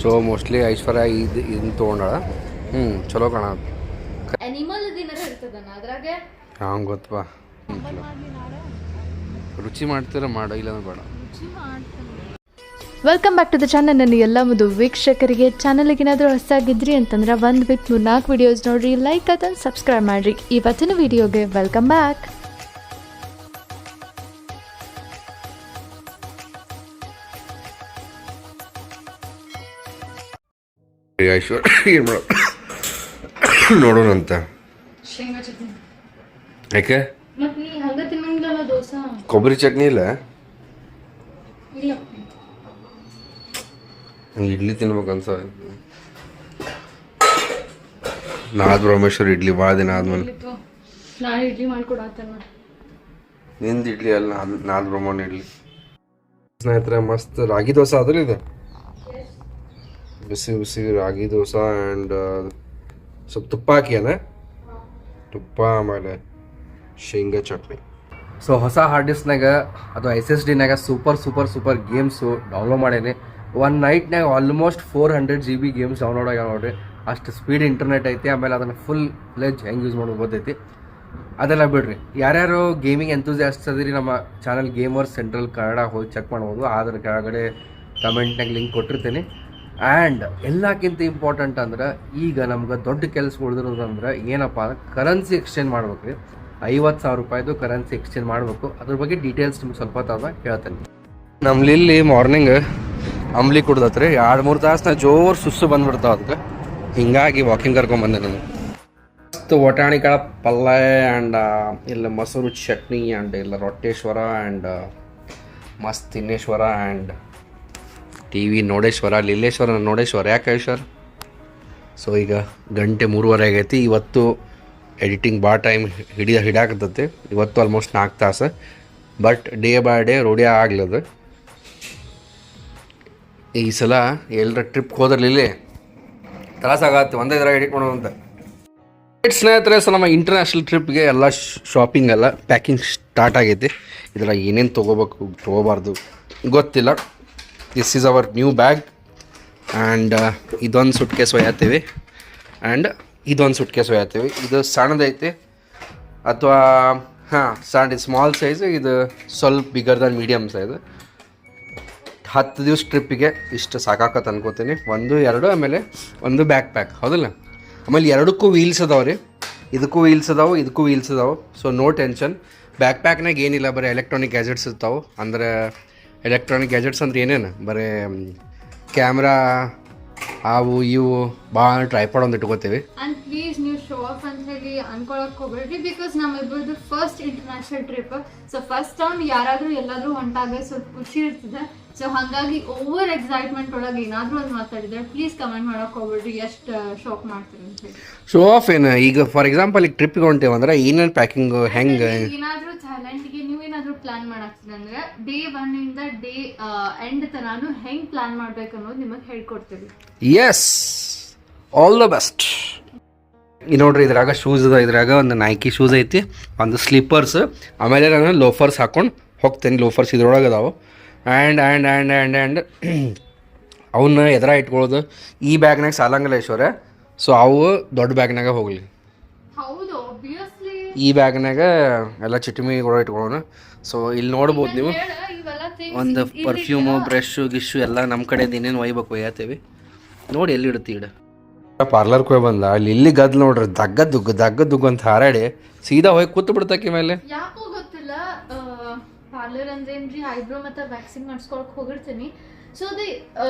So mostly ಐಶ್ವರ್ಯ ಇದನ್ನ ತೊಗೊಂಡಾಳ. ಚಲೋ ಕಾಣ ಅನಿಮಲ್ ದಿನರ ಇರ್ತದನ ಅದ್ರಾಗೆ ಹಂಗೆ ಗೊತ್ತಪ್ಪ. ರುಚಿ ಮಾಡ್ತೀರ ಮಾಡೋ ಇಲ್ಲಾಂದ್ರೆ ಬೇಡ. Welcome back to the channel. ನನ್ನ ಎಲ್ಲ ಒಂದು ವೀಕ್ಷಕರಿಗೆ ಚಾನಲ್ಗೆ ಏನಾದರೂ ಹೊಸಾಗಿದ್ರಿ ಅಂತಂದ್ರೆ 1 ಬಿಟ್ಟು 4 ವಿಡಿಯೋಸ್ ನೋಡ್ರಿ, ಲೈಕ್ ಅದನ್ನು ಸಬ್ಸ್ಕ್ರೈಬ್ ಮಾಡಿರಿ. ಇವತ್ತಿನ ವಿಡಿಯೋಗೆ ವೆಲ್ಕಮ್ ಬ್ಯಾಕ್. ಐಶ್ವರ್ಯ ಏನು ಮಾಡೋ ನೋಡೋಣಂತ. ಶೇಂಗಾ ಚಟ್ನಿ ಯಾಕೆ ಮತ್ತೆ ನೀ ಹಂಗ ತಿನ್ನಂಗಿಲ್ಲ ದೋಸೆ? ಕೊಬ್ಬರಿ ಚಟ್ನಿ ಇಲ್ಲ, ಇಲ್ಲ ಇಡ್ಲಿ ತಿನ್ಬೇಕು ಅನ್ಸ. ನಾದ್ ಬ್ರಹ್ಮೇಶ್ವರ್ ಇಡ್ಲಿ ಭಾಳ ದಿನ ಆದ್ಮೇಲೆ. ನಾನು ಇಡ್ಲಿ ಮಾಡ್ಕೊಡತ್ತೇನೆ. ನಿಂದು ಇಡ್ಲಿ ಅಲ್ಲ, ನಾದ್ ಬ್ರಹ್ಮಣ್ಯ ಇಡ್ಲಿ. ಸ್ನೇಹಿತರೆ ಮಸ್ತ್ ರಾಗಿ ದೋಸೆ ಆದ್ರೆ ಇದು ಬಿಸಿ ಬಿಸಿ ರಾಗಿ ದೋಸೆ ಆ್ಯಂಡ್ ಸ್ವಲ್ಪ ತುಪ್ಪ ಹಾಕಿಯಲ್ಲ, ತುಪ್ಪ ಆಮೇಲೆ ಶೇಂಗಾ ಚಟ್ನಿ. ಸೊ ಹೊಸ ಹಾರ್ಡ್ ಡಿಸ್ಕ್ನಾಗ ಅದು SSDನಾಗ ಸೂಪರ್ ಗೇಮ್ಸು ಡೌನ್ಲೋಡ್ ಮಾಡೇನಿ. ಒನ್ ನೈಟ್ನಾಗ ಆಲ್ಮೋಸ್ಟ್ 400 GB ಗೇಮ್ಸ್ ಡೌನ್ಲೋಡ್ ಆಗ್ಯಾವ ನೋಡ್ರಿ. ಅಷ್ಟು ಸ್ಪೀಡ್ ಇಂಟರ್ನೆಟ್ ಐತಿ. ಆಮೇಲೆ ಅದನ್ನು ಫುಲ್ ಫ್ಲೆಜ್ ಹೆಂಗೆ ಯೂಸ್ ಮಾಡೋದು ಗೊತ್ತೈತಿ. ಅದೆಲ್ಲ ಬಿಡ್ರಿ, ಯಾರ್ಯಾರು ಗೇಮಿಂಗ್ ಎಂತೂಸಿಯಾಸ್ಟ್ ಅದಿರಿ ನಮ್ಮ ಚಾನಲ್ ಗೇಮರ್ಸ್ ಸೆಂಟ್ರಲ್ ಕನ್ನಡ ಹೋಗಿ ಚೆಕ್ ಮಾಡ್ಬೋದು. ಅದ್ರ ಕೆಳಗಡೆ ಕಮೆಂಟ್ನಾಗ ಲಿಂಕ್ ಕೊಟ್ಟಿರ್ತೀನಿ. ಆ್ಯಂಡ್ ಎಲ್ಲಕ್ಕಿಂತ ಇಂಪಾರ್ಟೆಂಟ್ ಅಂದ್ರೆ ಈಗ ನಮ್ಗೆ ದೊಡ್ಡ ಕೆಲಸ ಉಳಿದಿರೋದಂದ್ರೆ ಏನಪ್ಪ ಅಂದ್ರೆ ಕರೆನ್ಸಿ ಎಕ್ಸ್ಚೇಂಜ್ ಮಾಡ್ಬೇಕು ರೀ. 50,000 ರೂಪಾಯಿದು ಕರೆನ್ಸಿ ಎಕ್ಸ್ಚೇಂಜ್ ಮಾಡಬೇಕು. ಅದ್ರ ಬಗ್ಗೆ ಡೀಟೇಲ್ಸ್ ನಿಮ್ಗೆ ಸ್ವಲ್ಪ ಹೊತ್ತಾದ ಹೇಳ್ತೇನೆ. ನಮ್ಮಲ್ಲಿ ಮಾರ್ನಿಂಗ್ ಅಂಬ್ಲಿ ಕುಡ್ದತ್ರಿ 2-3 ತಾಸು ಜೋರು ಸುಸ್ಸು ಬಂದ್ಬಿಡ್ತಾವ. ಅದಕ್ಕೆ ಹಿಂಗಾಗಿ ವಾಕಿಂಗ್ ಕರ್ಕೊಂಬಂದೆ ನಾನು. ಮಸ್ತ್ ಒಟಾಣಿ ಕಾಳು ಪಲ್ಯ ಆ್ಯಂಡ್ ಇಲ್ಲ ಮೊಸರು ಚಟ್ನಿ ಆ್ಯಂಡ್ ಇಲ್ಲ ರೊಟ್ಟೇಶ್ವರ ಆ್ಯಂಡ್ ಮಸ್ತ್ ತಿನ್ನೇಶ್ವರ ಆ್ಯಂಡ್ TV ನೋಡೇಶ್ವರ, ಲೀಲೇಶ್ವರ, ನೋಡೇಶ್ವರ. ಯಾಕೆ ಐಶ್ವರ್? ಸೊ ಈಗ ಗಂಟೆ 3:30 ಆಗೈತಿ. ಇವತ್ತು ಎಡಿಟಿಂಗ್ ಭಾಳ ಟೈಮ್ ಹಿಡಿಯಾಕತ್ತೈತಿ. ಇವತ್ತು ಆಲ್ಮೋಸ್ಟ್ 4 ತಾಸು. ಬಟ್ ಡೇ ಬೈ ಡೇ ರೂಢಿ ಆಗ್ಲದು. ಈ ಸಲ ಎಲ್ಲರ ಟ್ರಿಪ್ಗೆ ಹೋದ್ರಲ್ಲಿ ತ್ರಾಸಾಗತ್ತೆ ಒಂದೇ ಥರ ಎಡಿಟ್ ಮಾಡೋದಂತ. ಸ್ನೇಹಿತರೆ, ಸೊ ನಮ್ಮ ಇಂಟರ್ನ್ಯಾಷನಲ್ ಟ್ರಿಪ್ಗೆ ಎಲ್ಲ ಶಾಪಿಂಗ್ ಎಲ್ಲ ಪ್ಯಾಕಿಂಗ್ ಸ್ಟಾರ್ಟ್ ಆಗೈತಿ. ಇದೆಲ್ಲ ಏನೇನು ತೊಗೋಬೇಕು ತೊಗೋಬಾರ್ದು ಗೊತ್ತಿಲ್ಲ. This is our new bag and ಇದೊಂದು ಸುಟ್ ಕೇಸ್ ಒಯ್ಯತ್ತೀವಿ ಆ್ಯಂಡ್ ಇದೊಂದು ಸುಟ್ ಕೇಸ್ ಒಯ್ಯತ್ತೀವಿ. ಇದು ಸಣ್ಣದೈತಿ ಅಥವಾ ಸಣ್ಣ ಸ್ಮಾಲ್ ಸೈಜು, ಇದು ಸ್ವಲ್ಪ ಬಿಗರ್ ದನ್ ಮೀಡಿಯಮ್ ಸೈಜು. 10 ದಿವಸ ಟ್ರಿಪ್ಪಿಗೆ ಇಷ್ಟು ಸಾಕಾಕತ್ತೆ ಅನ್ಕೋತೀನಿ. 1, 2 ಆಮೇಲೆ ಒಂದು ಬ್ಯಾಕ್ ಪ್ಯಾಕ್, ಹೌದಲ್ಲ? ಆಮೇಲೆ ಎರಡಕ್ಕೂ ವೀಲ್ಸ್ ಅದಾವೆ ರೀ. ಇದಕ್ಕೂ ವೀಲ್ಸ್ ಅದಾವೆ, ಇದಕ್ಕೂ ವೀಲ್ಸ್ ಅದಾವೆ. So no tension. ಬ್ಯಾಕ್ ಪ್ಯಾಕ್ನಾಗ ಏನಿಲ್ಲ, ಬರೀ ಎಲೆಕ್ಟ್ರಾನಿಕ್ ಗ್ಯಾಜೆಟ್ಸ್ ಇರ್ತಾವೆ. ಅಂದರೆ ಎಲೆಕ್ಟ್ರಾನಿಕ್ ಗ್ಯಾಜೆಟ್ಸ್ ಅಂದ್ರೆ ಏನೇನು, ಬರೀ ಕ್ಯಾಮ್ರಾ ಅವು ಇವು ಭಾಳ ಟ್ರೈಪಾಡ್ ಒಂದು ಇಟ್ಕೋತೀವಿ. ಅಂಡ್ ಪ್ಲೀಸ್ ನೀವು ಶೋ ಆಫ್ ಅಂತ ಹೇಳಿ ಅನ್ಕೊಳಕ್ ಹೋಗ್ಬೇಡ್ರಿ. ಬಿಕಾಸ್ ನಮ್ಮಿಬ್ಬರದು first international trip. So first time ಯಾರಾದರೂ ಎಲ್ಲಾದರೂ ಹೊಂಟಾಗ ಸ್ವಲ್ಪ ಖುಷಿ ಇರ್ತದೆ. ಸೊ ಹಾಗಾಗಿ ಓವರ್ ಎಕ್ಸೈಟ್ಮೆಂಟ್ ಒಳಗೆ ಏನಾದರೂ ಒಂದು ಮಾತಾಡಿದ್ರೆ ಪ್ಲೀಸ್ ಕಮೆಂಟ್ ಮಾಡಕ್ ಹೋಗ್ಬೇಡ್ರಿ ಎಷ್ಟು ಶೋಕ್ ಮಾಡ್ತೀರಿ ಅಂತ ಹೇಳಿ. ಶೋ ಆಫ್ ಏನು? ಈಗ ಫಾರ್ ಎಕ್ಸಾಂಪಲ್ ಈಗ ಟ್ರಿಪ್ಗೆ ಹೊಂಟೇವೆ ಅಂದ್ರೆ ಏನೇನು ಪ್ಯಾಕಿಂಗ್ ಹೆಂಗೆ ಏನಾದರೂ ಥೈಲ್ಯಾಂಡ್ಗೆ ನೀವೇನಾದರೂ ಪ್ಲಾನ್ ಮಾಡಾಕ್ತಿದ್ರೆ ಡೇ 1 ಇಂದ ಡೇ ಎಂಡ್ ತನಾನು ಹೆಂಗೆ ಪ್ಲಾನ್ ಮಾಡ್ಬೇಕು ಅನ್ನೋದು ನಿಮಗೆ ಹೇಳ್ಕೊಡ್ತೀವಿ. Yes, all the best. ಈ ನೋಡ್ರಿ, ಇದ್ರಾಗ ಶೂಸ್ ಅದ. ಇದ್ರಾಗ ಒಂದು ನೈಕಿ ಶೂಸ್ ಐತಿ, ಒಂದು ಸ್ಲೀಪರ್ಸ್, ಆಮೇಲೆ ನಾನು ಲೋಫರ್ಸ್ ಹಾಕೊಂಡು ಹೋಗ್ತೇನೆ. ಲೋಫರ್ಸ್ ಇದ್ರೊಳಗೆ ಅದಾವೆ. ಆ್ಯಂಡ್ ಅವನ್ನ ಎದುರ ಇಟ್ಕೊಳ್ಳೋದು ಈ ಬ್ಯಾಗ್ನಾಗ ಸಾಲಂಗಿಲ್ಲ ಐಶ್ವರ್ಯ. ಸೊ ಅವು ದೊಡ್ಡ ಬ್ಯಾಗ್ನಾಗ ಹೋಗಲಿ. ಹೌದು, ಆಬ್ವಿಯಸ್ಲಿ ಈ ಬ್ಯಾಗ್ನಾಗ ಎಲ್ಲ ಚಿಟಿಮಿಗಳು ಇಟ್ಕೊಳ್ಳೋಣ. ಸೊ ಇಲ್ಲಿ ನೋಡ್ಬೋದು ನೀವು, ಒಂದು ಪರ್ಫ್ಯೂಮು, ಬ್ರಷು, ಗಿಶ್ಶು ಎಲ್ಲ ನಮ್ಮ ಕಡೆಯಿಂದ ಏನೇನು ಒಯ್ಬೇಕು ಒಯ್ಯತ್ತೀವಿ. ನೋಡಿ ಎಲ್ಲಿ ಇಡುತ್ತಿ ಇಡ. ಪಾರ್ಲರ್ಗೆ ಹೋಗಿ ಬಂದ ಅಲ್ಲಿ ಇಲ್ಲಿ ಗದ್ದು ನೋಡ್ರಿ, ದಗ್ಗ ದುಗ್ಗು ಅಂತ ಹಾರಾಡಿ ಸೀದಾ ಹೋಗಿ ಕೂತು ಬಿಡ್ತಾಕಿ ಮೇಲೆ. ಯಾಕೋ ಗೊತ್ತಿಲ್ಲ, ಪಾರ್ಲರ್ ಅಂದ್ರೇನ್ರಿ ಐಬ್ರೋ ಮತ್ತೆ ವ್ಯಾಕ್ಸಿಂಗ್ ಮಾಡಿಸ್ಕೊಳಕ್ ಹೋಗಿರ್ತೀನಿ. ಸೊ ಅದು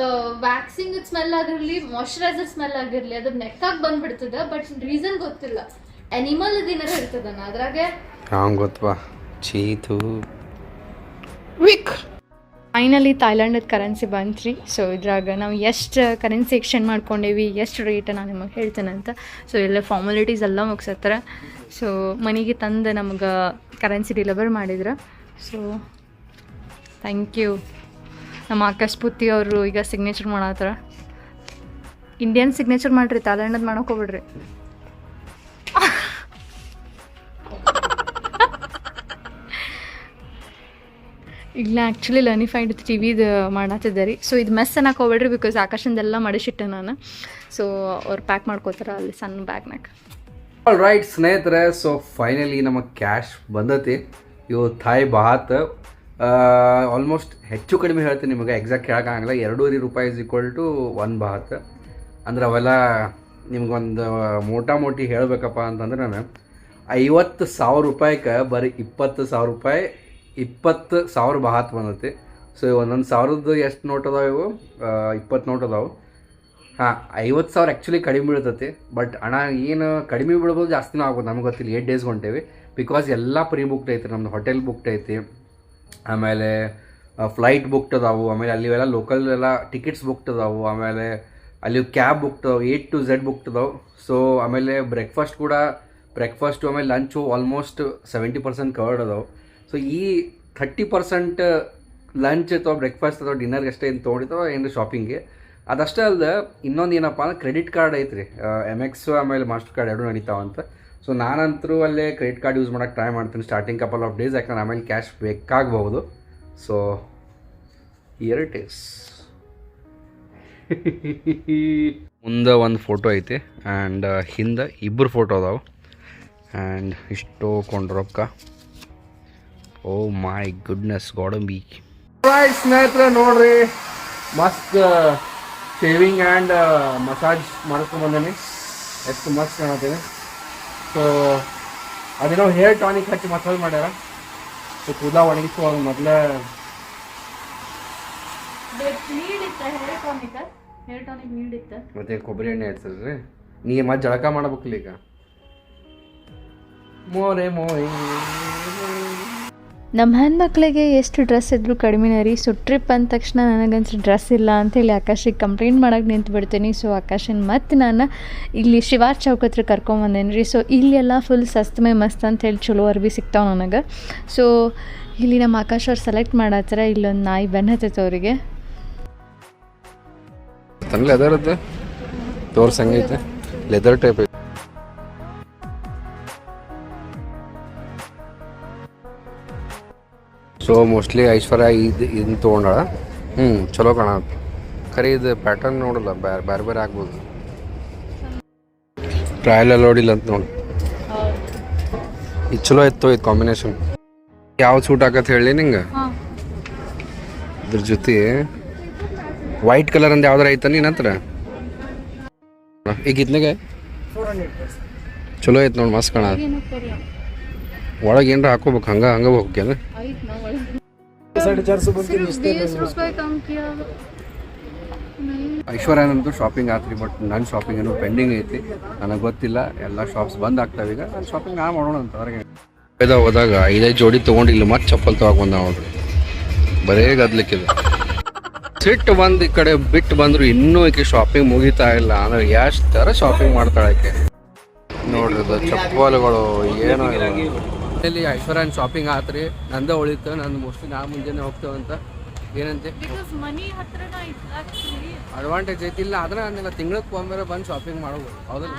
ವ್ಯಾಕ್ಸಿಂಗ್ ಸ್ಮೆಲ್ ಆಗಿರ್ಲಿ, ಮಾಯ್ಶ್ಚರೈಸರ್ ಸ್ಮೆಲ್ ಆಗಿರ್ಲಿ, ಅದು ನೆಕ್ಕಾಗಿ ಬಂದ್ಬಿಡ್ತದ. ಬಟ್ ರೀಸನ್ ಗೊತ್ತಿಲ್ಲ. ಅನಿಮಲ್ ದಿನರ ಇರ್ತದನ ಅದ್ರಾಗೆ ಹಂಗೆ ಗೊತ್ತವಾ ಚೀತು ವೀಕ್ ಫೈನಲಿ ಥೈಲ್ಯಾಂಡದ ಕರೆನ್ಸಿ ಬಂತ್ರಿ. ಸೊ ಇದ್ರಾಗ ನಾವು ಎಷ್ಟು ಕರೆನ್ಸಿ ಎಕ್ಸ್ಚೇಂಜ್ ಮಾಡ್ಕೊಂಡೇವಿ, ಎಷ್ಟು ರೇಟ್ ನಾನು ನಿಮಗೆ ಹೇಳ್ತೇನೆ ಅಂತ. ಸೊ ಎಲ್ಲ ಫಾರ್ಮಾಲಿಟೀಸ್ ಎಲ್ಲ ಮುಗಿಸತ್ತರ. ಸೊ ಮನೆಗೆ ತಂದು ನಮ್ಗೆ ಕರೆನ್ಸಿ ಡೆಲಿವರ್ ಮಾಡಿದ್ರು. So thank you. ನಮ್ಮ ಆಕಾಶ್ ಪುತ್ತಿ ಅವರು ಈಗ ಸಿಗ್ನೇಚರ್ ಮಾಡತ್ತಾರ. ಇಂಡಿಯನ್ ಸಿಗ್ನೇಚರ್ ಮಾಡಿರಿ, ಥೈಲ್ಯಾಂಡದ್ ಮಾಡೋಕೆ ಹೋಗ್ಬಿಡ್ರಿ. ಇಲ್ಲ ಆ್ಯಕ್ಚುಲಿ ಲರ್ನಿಫೈಡ್ ಟಿ ವಿದು ಮಾಡತ್ತಿದ್ದೆ ರೀ. ಸೊ ಇದು ಮೆಸ್ ಅನ್ನಕ್ಕೆ ಹೋಗ್ಬೇಡ್ರಿ, ಬಿಕಾಸ್ ಆಕಾಶಂದೆಲ್ಲ ಮಡಿಸಿಟ್ಟೆ ನಾನು. ಸೊ ಅವ್ರು ಪ್ಯಾಕ್ ಮಾಡ್ಕೋತಾರೆ ಅಲ್ಲಿ ಸಣ್ಣ ಬ್ಯಾಗ್ನಾಗ. ಆಲ್ ರೈಟ್ ಸ್ನೇಹಿತರೆ, ಸೊ ಫೈನಲಿ ನಮಗೆ ಕ್ಯಾಶ್ ಬಂದತಿ. ಇವು ಥಾಯ್ ಬಾತ್ ಆಲ್ಮೋಸ್ಟ್ ಹೆಚ್ಚು ಕಡಿಮೆ ಹೇಳ್ತೀನಿ ನಿಮಗೆ, ಎಕ್ಸಾಕ್ಟ್ ಹೇಳೋಕ್ಕಾಗಲ್ಲ. 2.5 ರೂಪಾಯಿ ಇಸ್ ಈಕ್ವಲ್ ಟು 1 ಬಾತ್. ಅಂದ್ರೆ ಅವೆಲ್ಲ ನಿಮ್ಗೊಂದು ಮೋಟಿ ಹೇಳಬೇಕಪ್ಪ ಅಂತಂದ್ರೆ ನಾನು 50,000 ರೂಪಾಯಿಗೆ ಬರೀ 20,000 ರೂಪಾಯಿ 20,000 ಬಾತ್ ಬಂದೈತಿ. ಸೊ ಒಂದೊಂದು ಸಾವಿರದ್ದು ಎಷ್ಟು ನೋಟ್ ಅದಾವೆ ಇವು? 20 ನೋಟ್ ಅದಾವೆ. ಹಾಂ, 50,000 ಆ್ಯಕ್ಚುಲಿ ಕಡಿಮೆ ಬೀಳ್ತೈತಿ. ಬಟ್ ಹಣ ಏನು ಕಡಿಮೆ ಬೀಳ್ಬೋದು, ಜಾಸ್ತಿನೂ ಆಗ್ಬೋದು, ನಮ್ಗೆ ಗೊತ್ತಿಲ್ಲ. 8 ಡೇಸ್ಗೆ ಹೊಂಟೇವಿ. ಬಿಕಾಸ್ ಎಲ್ಲ ಪ್ರೀ ಬುಕ್ಡ್ ಐತಿ. ನಮ್ಮದು ಹೋಟೆಲ್ ಬುಕ್ಡ್ ಐತಿ, ಆಮೇಲೆ ಫ್ಲೈಟ್ ಬುಕ್ಡ್ ಅದಾವು, ಆಮೇಲೆ ಅಲ್ಲಿವೆಲ್ಲ ಲೋಕಲ್ ಎಲ್ಲ ಟಿಕೆಟ್ಸ್ ಬುಕ್ಡ್ ಅದಾವು, ಆಮೇಲೆ ಅಲ್ಲಿ ಕ್ಯಾಬ್ ಬುಕ್ಡ್ ಅದಾವೆ, A to Z ಬುಕ್ಡ್ ಅದಾವೆ. ಸೊ ಆಮೇಲೆ ಬ್ರೇಕ್ಫಾಸ್ಟು ಆಮೇಲೆ ಲಂಚು ಆಲ್ಮೋಸ್ಟ್ 70% ಕವರ್ಡ್ ಅದಾವೆ. ಸೊ ಈ 30% ಲಂಚ್ ಅಥವಾ ಬ್ರೇಕ್ಫಾಸ್ಟ್ ಅಥವಾ ಡಿನ್ನರ್ಗೆ ಅಷ್ಟೇ ಏನು ತೊಗೊಂಡಿದ್ದಾವೆ ಏನು ಶಾಪಿಂಗ್ಗೆ. ಅದಷ್ಟೇ ಅಲ್ಲದೆ ಇನ್ನೊಂದು ಏನಪ್ಪ ಅಂದ್ರೆ ಕ್ರೆಡಿಟ್ ಕಾರ್ಡ್ ಐತ್ರಿ, MX ಆಮೇಲೆ ಮಾಸ್ಟರ್ ಕಾರ್ಡ್ ಎರಡೂ ನಡೀತಾವಂತ. ಸೊ ನಾನಂತರೂ ಅಲ್ಲೇ ಕ್ರೆಡಿಟ್ ಕಾರ್ಡ್ ಯೂಸ್ ಮಾಡೋಕ್ಕೆ ಟ್ರೈ ಮಾಡ್ತೀನಿ ಸ್ಟಾರ್ಟಿಂಗ್ ಕಪಲ್ ಆಫ್ ಡೇಸ್, ಯಾಕಂದ್ರೆ ಆಮೇಲೆ ಕ್ಯಾಶ್ ಬೇಕಾಗಬಹುದು. So here it is. ಮುಂದೆ ಒಂದು ಫೋಟೋ ಐತಿ ಆ್ಯಂಡ್ ಹಿಂದೆ ಇಬ್ಬರು ಫೋಟೋ ಅದಾವೆ. ಆ್ಯಂಡ್ ಇಷ್ಟು ಕೊಂಡ್ರೊಕ್ಕ, ಓ ಮೈ ಗುಡ್ನೆಸ್ ಗೋಡಂಬಿ. ರೈಟ್ ಸ್ನೇಹಿತರೆ, ನೋಡ್ರಿ ಮಸ್ತ್ ಶೇವಿಂಗ್ ಆ್ಯಂಡ್ ಮಸಾಜ್ ಮಾಡಿಸ್ಕೊಂಡ್ಬಂದೇನಿ. ಎಷ್ಟು ಮಸ್ತ್ ಕಾಣತ್ತೀನಿ. ಸೊ ಅದೇನೋ ಹೇರ್ ಟಾನಿಕ್ ಹಚ್ಚಿ ಮಸಾಜ್ ಮಾಡ್ಯಾರ. ಸೊ ಕೂದಲ ಒಣಗಿಸುವಾಗ ಮೊದಲೇ ಮತ್ತೆ ಕೊಬ್ಬರಿ ಎಣ್ಣೆ ಹಚ್ಚಲ್ರಿ. ನೀ ಮತ್ತೆ ಜಳಕ ಮಾಡ್ಬೇಕಿಲ್ಲ ಈಗ. ಮೋರೆ ಮೋಯ್ ನಮ್ಮ ಹೆಣ್ಮಕ್ಳಿಗೆ ಎಷ್ಟು ಡ್ರೆಸ್ ಇದ್ರೂ ಕಡಿಮೆನೇ ರೀ. ಸೊ ಟ್ರಿಪ್ ಅಂದ ತಕ್ಷಣ ನನಗನ್ಸಿ ಡ್ರೆಸ್ ಇಲ್ಲ ಅಂತೇಳಿ ಆಕಾಶಿಗೆ ಕಂಪ್ಲೇಂಟ್ ಮಾಡೋಕೆ ನಿಂತು ಬಿಡ್ತೀನಿ. ಸೊ ಆಕಾಶನ್ ಮತ್ತು ನಾನು ಇಲ್ಲಿ ಶಿವಾರ್ ಚೌಕ್ ಹತ್ರ ಕರ್ಕೊಂಬಂದೇನಿ ರೀ. ಸೊ ಇಲ್ಲೆಲ್ಲ ಫುಲ್ ಸಸ್ತಮೆ ಮಸ್ತ್ ಅಂತೇಳಿ ಚಲೋ ಅರ್ಬಿ ಸಿಗ್ತಾವೆ ನನಗೆ. ಸೊ ಇಲ್ಲಿ ನಮ್ಮ ಆಕಾಶ್ ಅವ್ರು ಸೆಲೆಕ್ಟ್ ಮಾಡತ್ತಾರ. ಇಲ್ಲೊಂದು ನಾಯಿ ಬೆನ್ನ ಹತ್ತೈತೆ ಅವರಿಗೆ. ಲೆದರ್ದು ತೋರ್ಸಂಗೈತೆ, ಲೆದರ್ ಟೈಪ್ ಐತೆ. ಸೊ ಮೋಸ್ಟ್ಲಿ ಐಶ್ವರ್ಯ ಇದನ್ನ ತೊಗೊಂಡಾಳ. ಚಲೋ ಕಾಣತ್ತೆ. ಖರೆ ಇದು ಪ್ಯಾಟರ್ನ್ ನೋಡಲ್ಲ, ಬೇರೆ ಆಗ್ಬೋದು. ಟ್ರಯಲ್ ನೋಡಿಲ್ಲ ಅಂತ ನೋಡಿ. ಇದು ಚಲೋ ಇತ್ತು, ಇದು ಕಾಂಬಿನೇಷನ್. ಯಾವ ಸೂಟ್ ಆಗತ್ತೆ ಹೇಳಿ ನಿಂಗೆ? ಇದ್ರ ಜೊತೆ ವೈಟ್ ಕಲರ್ ಅಂದ ಯಾವ್ದಾರ ಐತ ನೀನ್ ಹತ್ರ? ಈಗ ಇದ್ನಾಗೆ ಚಲೋ ಐತೆ ನೋಡಿ, ಮಸ್ತ್ ಕಾಣ. ಒಳಗೆ ಏನಾರ ಹಾಕೋಬೇಕು, ಹಂಗೆ ಹೋಗ್ಯಾನ. ಐಶ್ವರ್ಯನಂತೂ ಶಾಪಿಂಗ್ ಆತ್ರಿ, ಬಟ್ ನನ್ನ ಶಾಪಿಂಗ್ ಏನೋ ಪೆಂಡಿಂಗ್ ಐತಿ. ನನಗೆ ಗೊತ್ತಿಲ್ಲ, ಎಲ್ಲ ಶಾಪ್ಸ್ ಬಂದ್ ಆಗ್ತಾವ ಈಗ. ನಾನು ಶಾಪಿಂಗ್ ಮಾಡೋಣ ಅಂತ ಅದ್ರಾಗೆ ಹೋದಾಗ 5 ಜೋಡಿ ತೊಗೊಂಡಿಲ್ಲ, ಮತ್ತೆ ಚಪ್ಪಲ್ ತೊಗೊಂಡು ಬಂದ ನೋಡ್ರಿ. ಬರೇ ಗದ್ಲಿಕ್ಕಿದೆ. ಸಿಟ್ಟು ಬಂದು ಈ ಕಡೆ ಬಿಟ್ಟು ಬಂದ್ರು ಇನ್ನೂ ಈಕೆ ಶಾಪಿಂಗ್ ಮುಗಿತಾ ಇಲ್ಲ. ಅಂದ್ರೆ ಎಷ್ಟು ಥರ ಶಾಪಿಂಗ್ ಮಾಡ್ತಾಳೆ ಆಕೆ ನೋಡ್ರಿ. ಚಪ್ಪಲ್ಗಳು ಏನೋ ಇಲ್ಲಿ ಐಶ್ವರ್ಯನ್ ಶಾಪಿಂಗ್ ಆತ್ರಿ. ನಂದ ಉಳಿತು, ನಂದು ಮೋಸ್ಟ್ಲಿ ನಾ ಮುಂಜಾನೆ ಹೋಗ್ತೇವಂತ. ಏನಂತೆ ಅಡ್ವಾಂಟೇಜ್ ಐತಿಲ್ಲ. ಅದನ್ನ ನಾನೆಲ್ಲ ತಿಂಗಳಿಗೆ ಒಮ್ಮೆ ಬಂದು ಶಾಪಿಂಗ್ ಮಾಡೋದು. ಹೌದಲ್ಲ,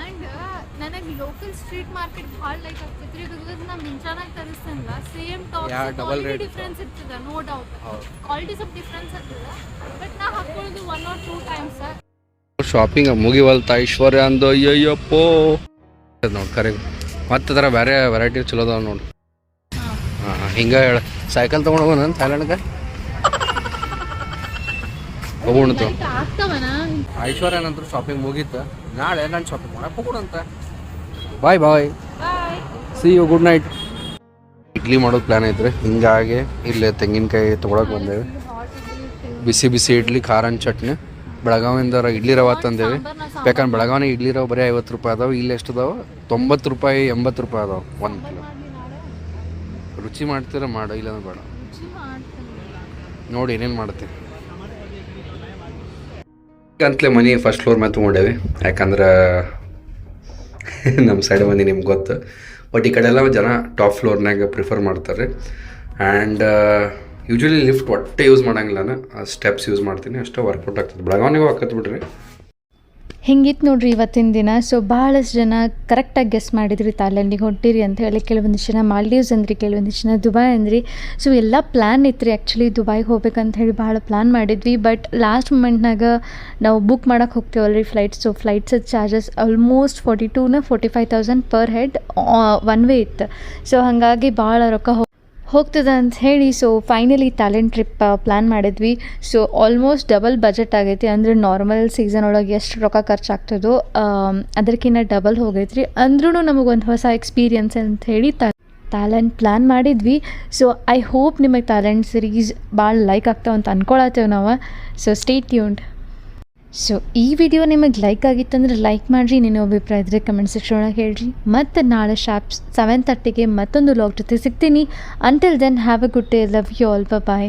ನನಗೆ ಲೋಕಲ್ ಸ್ಟ್ರೀಟ್ ಮಾರ್ಕೆಟ್ ಭಾಳ ಲೈಕ್ ಆಗ್ತೈತ್ರಿ. ಬಿಕಾಸ್ ನಾ ಮಿಂಚಾನಾಗ ತರಿಸ್ತೇನಲ್ಲ, same top double rate difference ಇರ್ತದೆ, ನೋ ಡೌಟ್. ಕ್ವಾಲಿಟಿ ಸ್ವಲ್ಪ ಡಿಫ್ರೆನ್ಸ್ ಇರ್ತದೆ, ಬಟ್ ನಾ ಹಾಕೊಳ್ಳೋದು 1 or 2 ಟೈಮ್ಸ್. ಶಾಪಿಂಗ್ ಮುಗಿವಲ್ತ ಐಶ್ವರ್ಯ ಅಂದು ಅಯ್ಯಪ್ಪೋ ನೋಡಿ. ಕರೆ ಮತ್ತೆ ಥರ ಬೇರೆ ವೆರೈಟಿ ಚಲೋ ಅದಾವ ನೋಡಿ. ಹಾಂ, ಹಿಂಗೆ ಹೇಳ. ಸೈಕಲ್ ತೊಗೊಂಡು ಹೋಗೋಣ ಥೈಲ್ಯಾಂಡ್ಗೆ ಹೋಗೋಣತು. ಐಶ್ವರ್ಯನಂತೂ ಶಾಪಿಂಗ್ ಮುಗೀತು. ನಾಳೆ ನಾನು ಶಾಪಿಂಗ್ ಮಾಡಕ್ಕೆ ಹೋಗೋಣಂತ. Bye bye, see you, good night. Idli ಮಾಡೋದು ಪ್ಲ್ಯಾನ್ ಐತ್ರಿ. ಹಿಂಗಾಗಿ ಇಲ್ಲೇ ತೆಂಗಿನಕಾಯಿ ತೊಗೊಳಕ್ಕೆ ಬಂದೇವೆ. ಬಿಸಿ ಬಿಸಿ ಇಡ್ಲಿ, ಖಾರನ್ ಚಟ್ನಿ. ಬೆಳಗಾವಿಯಿಂದ ಇಡ್ಲಿ ರವೆ ತಂದೇವಿ. ಬೇಕಂದ್ರೆ ಬೆಳಗಾವಿ ಇಡ್ಲಿ ರವೆ ಬರೀ 50 ರೂಪಾಯಿ ಅದಾವೆ. ಇಲ್ಲಿ ಎಷ್ಟು ಅದಾವೆ? 90 ರೂಪಾಯಿ 80 ರೂಪಾಯಿ ಅದಾವೆ 1 ಕಿಲೋ. ರುಚಿ ಮಾಡ್ತೀರ ಮಾಡು, ಇಲ್ಲಾಂದ್ರೆ ಬೇಡ. ನೋಡಿ ಏನೇನು ಮಾಡ್ತೀವಿ ಅಂತಲೇ. ಮನೆ ಫಸ್ಟ್ ಫ್ಲೋರ್ ಮೇಲೆ ತೊಗೊಂಡೇವಿ, ಯಾಕಂದ್ರೆ ನಮ್ಮ ಸೈಡ್ ಮಂದಿ ನಿಮ್ಗೆ ಗೊತ್ತು. ಬಟ್ ಈ ಕಡೆ ಎಲ್ಲ ಜನ ಟಾಪ್ ಫ್ಲೋರ್ನಾಗ ಪ್ರಿಫರ್ ಮಾಡ್ತಾರೆ. ಆ್ಯಂಡ್ ಯೂಶ್ವಲಿ ಲಿಫ್ಟ್ ಒಟ್ಟೆ ಯೂಸ್ ಮಾಡೋಂಗಿಲ್ಲ, ನಾನು ಸ್ಟೆಪ್ಸ್ ಯೂಸ್ ಮಾಡ್ತೀನಿ. ಅಷ್ಟೇ ವರ್ಕೌಟ್ ಆಗ್ತದೆ. ಬೆಳಗಾವಿಗೂ ಹಾಕತ್ ಬಿಡ್ರಿ. ಹಿಂಗಿತ್ತು ನೋಡ್ರಿ ಇವತ್ತಿನ ದಿನ. ಸೊ ಭಾಳಷ್ಟು ಜನ ಕರೆಕ್ಟಾಗಿ ಗೆಸ್ ಮಾಡಿದ್ರಿ ಥಾಯ್ಲೆಂಡಿಗೆ ಹೊಂಟಿರಿ ಅಂತ ಹೇಳಿ. ಕೆಲವೊಂದಿಷ್ಟು ಜನ ಮಾಲ್ಡೀವ್ಸ್ ಅಂದ್ರಿ, ಕೆಲವೊಂದಿಷ್ಟು ಜನ ದುಬೈ ಅಂದ್ರಿ. ಸೊ ಎಲ್ಲ ಪ್ಲ್ಯಾನ್ ಇತ್ತು ರೀ ಆ್ಯಕ್ಚುಲಿ ದುಬೈಗೆ ಹೋಗ್ಬೇಕಂತ ಹೇಳಿ ಭಾಳ ಪ್ಲ್ಯಾನ್ ಮಾಡಿದ್ವಿ. ಬಟ್ ಲಾಸ್ಟ್ ಮೂಮೆಂಟ್ನಾಗ ನಾವು ಬುಕ್ ಮಾಡೋಕೆ ಹೋಗ್ತೀವಲ್ರಿ flights. So flights charges almost 42,000-45,000 per head one way ಇತ್ತು. ಸೊ ಹಾಗಾಗಿ ಭಾಳ ರೊಕ್ಕ ಹೋಗ್ತದೆ ಅಂತ ಹೇಳಿ so finally Thailand trip plan ಮಾಡಿದ್ವಿ. ಸೊ ಆಲ್ಮೋಸ್ಟ್ ಡಬಲ್ ಬಜೆಟ್ ಆಗೈತಿ. ಅಂದರೆ ನಾರ್ಮಲ್ ಸೀಸನ್ ಒಳಗೆ ಎಷ್ಟು ರೊಕ್ಕ ಖರ್ಚಾಗ್ತದೋ ಅದಕ್ಕಿಂತ ಡಬಲ್ ಹೋಗೈತ್ರಿ. ಅಂದ್ರೂ ನಮಗೊಂದು ಹೊಸ ಎಕ್ಸ್ಪೀರಿಯನ್ಸ್ ಅಂತ ಹೇಳಿ ಥಾಯ್ಲೆಂಡ್ ಪ್ಲ್ಯಾನ್ ಮಾಡಿದ್ವಿ. ಸೊ ಐ ಹೋಪ್ ನಿಮಗೆ ಥಾಯ್ಲೆಂಡ್ ಸಿರೀಸ್ ಭಾಳ ಲೈಕ್ ಆಗ್ತಾವ ಅಂತ ಅಂದ್ಕೊಳತ್ತೇವೆ ನಾವು. So stay tuned. ಸೊ ಈ ವಿಡಿಯೋ ನಿಮಗೆ ಲೈಕ್ ಆಗಿತ್ತಂದ್ರೆ ಲೈಕ್ ಮಾಡಿರಿ, ನಿಮ್ಮ ಅಭಿಪ್ರಾಯ ಇದ್ದರೆ ಕಮೆಂಟ್ ಸೆಕ್ಷನ್ ಒಳಗೆ ಹೇಳ್ರಿ. ಮತ್ತು ನಾಳೆ ಶಾರ್ಪ್ 7:30ಗೆ ಮತ್ತೊಂದು ವ್ಲಾಗ್ ಜೊತೆ ಸಿಗ್ತೀನಿ. Until then have a good day, love you all, bye.